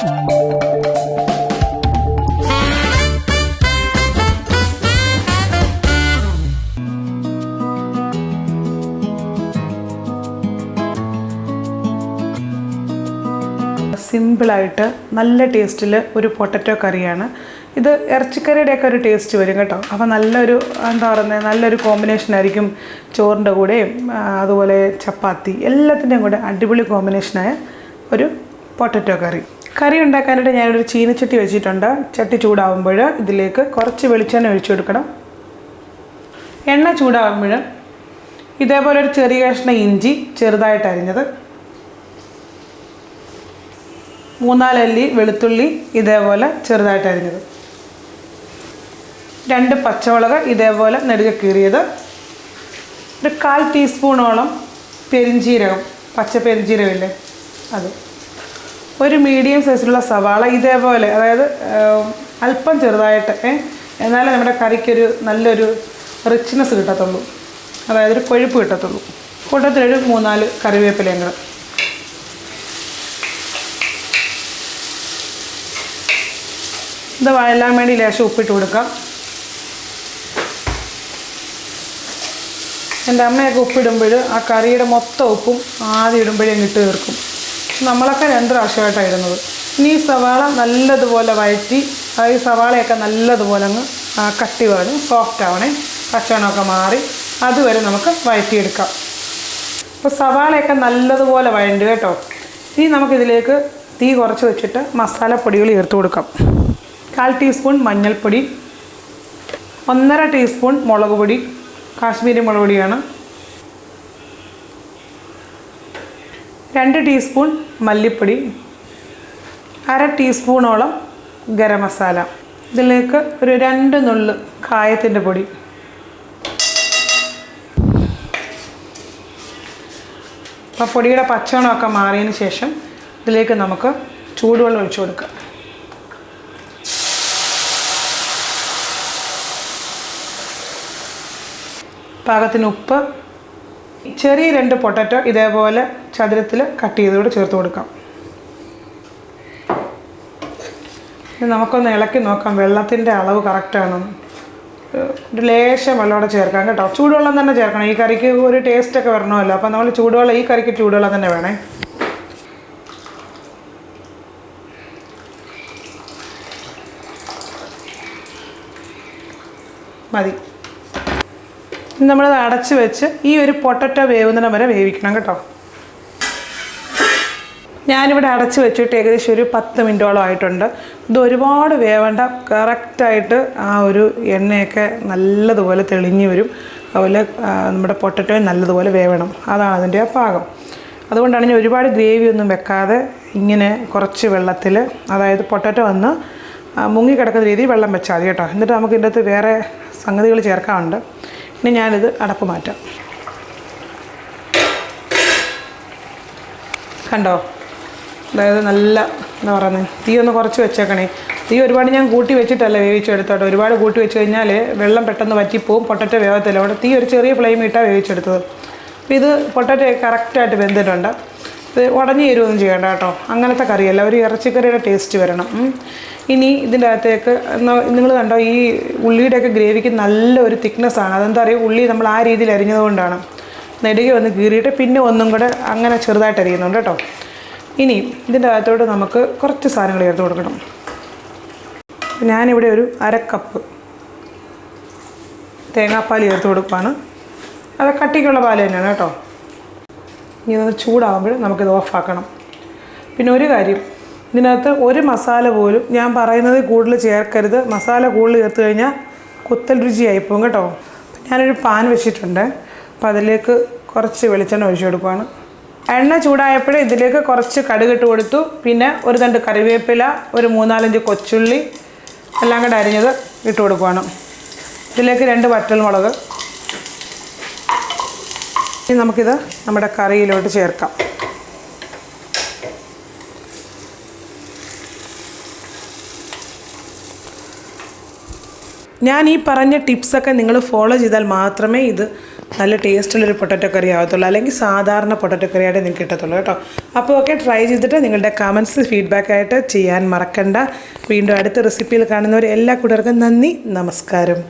സിമ്പിളായിട്ട് നല്ല ടേസ്റ്റിൽ ഒരു പൊട്ടറ്റോ കറിയാണ് ഇത്. ഇറച്ചിക്കറിയുടെയൊക്കെ ഒരു ടേസ്റ്റ് വരും കേട്ടോ. അപ്പോൾ നല്ലൊരു എന്താ പറയുന്നത്, നല്ലൊരു കോമ്പിനേഷൻ ആയിരിക്കും ചോറിൻ്റെ കൂടെയും അതുപോലെ ചപ്പാത്തി എല്ലാത്തിൻ്റെയും കൂടെ അടിപൊളി കോമ്പിനേഷനായ ഒരു പൊട്ടറ്റോ കറി. കറി ഉണ്ടാക്കാനായിട്ട് ഞാനൊരു ചീനച്ചട്ടി വെച്ചിട്ടുണ്ട്. ചട്ടി ചൂടാകുമ്പോൾ ഇതിലേക്ക് കുറച്ച് വെളിച്ചെണ്ണ ഒഴിച്ചു കൊടുക്കണം. എണ്ണ ചൂടാകുമ്പോൾ ഇതേപോലെ ഒരു ചെറിയ കഷ്ണം ഇഞ്ചി ചെറുതായിട്ട് അരിഞ്ഞത്, 3-4 അല്ലി വെളുത്തുള്ളി ഇതേപോലെ ചെറുതായിട്ട് അരിഞ്ഞത്, 2 പച്ചമുളക് ഇതേപോലെ നെടുകെ കീറിയത്, ഒരു 1/4 ടീസ്പൂണോളം പെരിഞ്ജീരകം, പച്ച പെരിഞ്ജീരകമില്ലേ അത്, ഒരു മീഡിയം സൈസിലുള്ള സവാള ഇതേപോലെ, അതായത് അല്പം ചെറുതായിട്ട്, എന്നാലേ നമ്മുടെ കറിക്കൊരു നല്ലൊരു റിച്ച്നെസ് കിട്ടത്തുള്ളൂ, അതായത് ഒരു കൊഴുപ്പ് കിട്ടത്തുള്ളൂ. കൂട്ടത്തിലൊരു 3-4 കറിവേപ്പിലയും കൂടെ. ഇത് വഴലാൻ വേണ്ടി ലേശം ഉപ്പിട്ട് കൊടുക്കാം. എൻ്റെ അമ്മയൊക്കെ ഉപ്പിടുമ്പോൾ ആ കറിയുടെ മൊത്തം ഉപ്പും ആദ്യം ഇടുമ്പോഴേ ഇട്ട് തീർക്കും. നമ്മളൊക്കെ 2 പ്രാവശ്യമായിട്ടാണ് ഇടുന്നത്. ഇനി ഈ സവാള നല്ലതുപോലെ വഴറ്റി, ഈ സവാളയൊക്കെ നല്ലതുപോലെ അങ്ങ് കട്ടി വേണം, സോഫ്റ്റ് ആവണേ, പച്ചമണമൊക്കെ മാറി അതുവരെ നമുക്ക് വഴറ്റിയെടുക്കാം. അപ്പോൾ സവാളയൊക്കെ നല്ലതുപോലെ വഴണ്ട് കേട്ടോ. ഇനി നമുക്കിതിലേക്ക് തീ കുറച്ച് വെച്ചിട്ട് മസാലപ്പൊടികൾ ചേർത്ത് കൊടുക്കാം. 1/4 ടീസ്പൂൺ മഞ്ഞൾപ്പൊടി, 1.5 ടീസ്പൂൺ മുളക് പൊടി, കാശ്മീരി മുളക് പൊടിയാണ്, 2 ടീസ്പൂൺ മല്ലിപ്പൊടി, 1/2 ടീസ്പൂണോളം ഗരം മസാല, ഇതിലേക്ക് ഒരു 2 നുള്ള് കായത്തിൻ്റെ പൊടി. അപ്പോൾ പൊടിയുടെ പച്ചമണമൊക്കെ മാറിയതിന് ശേഷം ഇതിലേക്ക് നമുക്ക് ചൂടുവെള്ളം ഒഴിച്ചു കൊടുക്കാം. പാകത്തിന് ഉപ്പ്, ചെറിയ 2 പൊട്ടറ്റോ ഇതേപോലെ ചതുരത്തിൽ കട്ട് ചെയ്തുകൂടെ ചേർത്ത് കൊടുക്കാം. നമുക്കൊന്ന് ഇളക്കി നോക്കാം വെള്ളത്തിൻ്റെ അളവ് കറക്റ്റാണോ. ഒരു ലേശം വെള്ളമോടെ ചേർക്കാം കേട്ടോ. ചൂടുവെള്ളം തന്നെ ചേർക്കണം, ഈ കറിക്ക് ഒരു ടേസ്റ്റൊക്കെ വരണമല്ലോ. അപ്പോൾ നമ്മൾ ചൂടുവെള്ളം, ഈ കറിക്ക് ചൂടുവെള്ളം തന്നെ വേണേ. മതി. നമ്മളത് അടച്ച് വെച്ച് ഈ ഒരു പൊട്ടറ്റോ വേവുന്നിടം വരെ വേവിക്കണം കേട്ടോ. ഞാനിവിടെ അടച്ച് വെച്ചിട്ട് ഏകദേശം ഒരു 10 മിനിറ്റോളം ആയിട്ടുണ്ട്. ഇത് ഒരുപാട് വേവേണ്ട, കറക്റ്റായിട്ട് ആ ഒരു എണ്ണയൊക്കെ നല്ലതുപോലെ തെളിഞ്ഞ് വരും. അതുപോലെ നമ്മുടെ പൊട്ടറ്റോയും നല്ലതുപോലെ വേവണം, അതാണ് അതിൻ്റെ ആ പാകം. അതുകൊണ്ടാണ് ഞാൻ ഒരുപാട് ഗ്രേവി ഒന്നും വെക്കാതെ ഇങ്ങനെ കുറച്ച് വെള്ളത്തിൽ, അതായത് പൊട്ടറ്റോ ഒന്ന് മുങ്ങിക്കിടക്കുന്ന രീതിയിൽ വെള്ളം വെച്ചാൽ മതി കേട്ടോ. എന്നിട്ട് നമുക്ക് ഇതിൻ്റെ അകത്ത് വേറെ സംഗതികൾ ചേർക്കാനുണ്ട്. ഇനി ഞാനിത് അടപ്പ് മാറ്റാം. കണ്ടോ, അതായത് നല്ല എന്താ പറയുന്നത്, തീ ഒന്ന് കുറച്ച് വെച്ചേക്കണേ. തീ ഒരുപാട് ഞാൻ കൂട്ടി വെച്ചിട്ടല്ല വേവിച്ചെടുത്തോട്ടെ. ഒരുപാട് കൂട്ടി വെച്ച് കഴിഞ്ഞാൽ വെള്ളം പെട്ടെന്ന് വറ്റിപ്പോവും, പൊട്ടറ്റോ വേവത്തില്ല. അവിടെ തീ ഒരു ചെറിയ ഫ്ലെയിം ഇട്ടാണ് വേവിച്ചെടുത്തത്. അപ്പോൾ ഇത് പൊട്ടറ്റോ കറക്റ്റായിട്ട് വെന്തിട്ടുണ്ട്. ഇത് ഉടഞ്ഞു തരുമൊന്നും ചെയ്യണ്ട കേട്ടോ, അങ്ങനത്തെ കറിയല്ല, ഒരു ഇറച്ചിക്കറിയുടെ ടേസ്റ്റ് വരണം. ഇനി ഇതിൻ്റെ അകത്തേക്ക് നിങ്ങൾ കണ്ടോ, ഈ ഉള്ളിയുടെയൊക്കെ ഗ്രേവിക്ക് നല്ലൊരു തിക്നെസ്സാണ്. അതെന്താ പറയുക, ഉള്ളി നമ്മൾ ആ രീതിയിൽ അരിഞ്ഞതുകൊണ്ടാണ്. നെടുകെ ഒന്ന് കീറിയിട്ട് പിന്നെ ഒന്നും കൂടെ അങ്ങനെ ചെറുതായിട്ട് അരിയുന്നുണ്ട് കേട്ടോ. ഇനി ഇതിൻ്റെ അകത്തോട്ട് നമുക്ക് കുറച്ച് സാധനങ്ങൾ ചേർത്ത് കൊടുക്കണം. ഞാനിവിടെ ഒരു 1/2 കപ്പ് തേങ്ങാപ്പാൽ ചേർത്ത് കൊടുക്കുകയാണ്. അത് കട്ടിക്കുള്ള പാൽ തന്നെയാണ് കേട്ടോ. ഇനി അത് ചൂടാകുമ്പോൾ നമുക്കിത് ഓഫാക്കണം. പിന്നെ ഒരു കാര്യം, ഇതിനകത്ത് ഒരു മസാല പോലും ഞാൻ പറയുന്നത് കൂടുതൽ ചേർക്കരുത്. മസാല കൂടുതൽ ചേർത്ത് കഴിഞ്ഞാൽ കുത്തൽ രുചിയായിപ്പോവും കേട്ടോ. ഞാനൊരു പാൻ വെച്ചിട്ടുണ്ട്. അപ്പോൾ അതിലേക്ക് കുറച്ച് വെളിച്ചെണ്ണ ഒഴിച്ചു കൊടുക്കുകയാണ്. എണ്ണ ചൂടായപ്പോൾ ഇതിലേക്ക് കുറച്ച് കടുകിട്ട് കൊടുത്തു. പിന്നെ ഒരു 2 കറിവേപ്പില, ഒരു 3-4 കൊച്ചുള്ളി എല്ലാം കൂടെ അരിഞ്ഞത് ഇട്ട് കൊടുക്കുകയാണ്. ഇതിലേക്ക് 2 വറ്റൽമുളക്. ഇനി നമുക്കിത് നമ്മുടെ കറിയിലോട്ട് ചേർക്കാം. ഞാൻ ഈ പറഞ്ഞ ടിപ്സൊക്കെ നിങ്ങൾ ഫോളോ ചെയ്താൽ മാത്രമേ ഇത് നല്ല ടേസ്റ്റുള്ളൊരു പൊട്ടറ്റോ കറി ആകത്തുള്ളൂ, അല്ലെങ്കിൽ സാധാരണ പൊട്ടറ്റോ കറിയായിട്ട് നിങ്ങൾക്ക് കിട്ടത്തുള്ളൂ കേട്ടോ. അപ്പോൾ ഓക്കെ, ട്രൈ ചെയ്തിട്ട് നിങ്ങളുടെ കമൻറ്റ്സ് ഫീഡ്ബാക്കായിട്ട് ചെയ്യാൻ മറക്കണ്ട. വീണ്ടും അടുത്ത റെസിപ്പിയിൽ കാണുന്നവർ എല്ലാ കൂട്ടുകാർക്കും നന്ദി, നമസ്കാരം.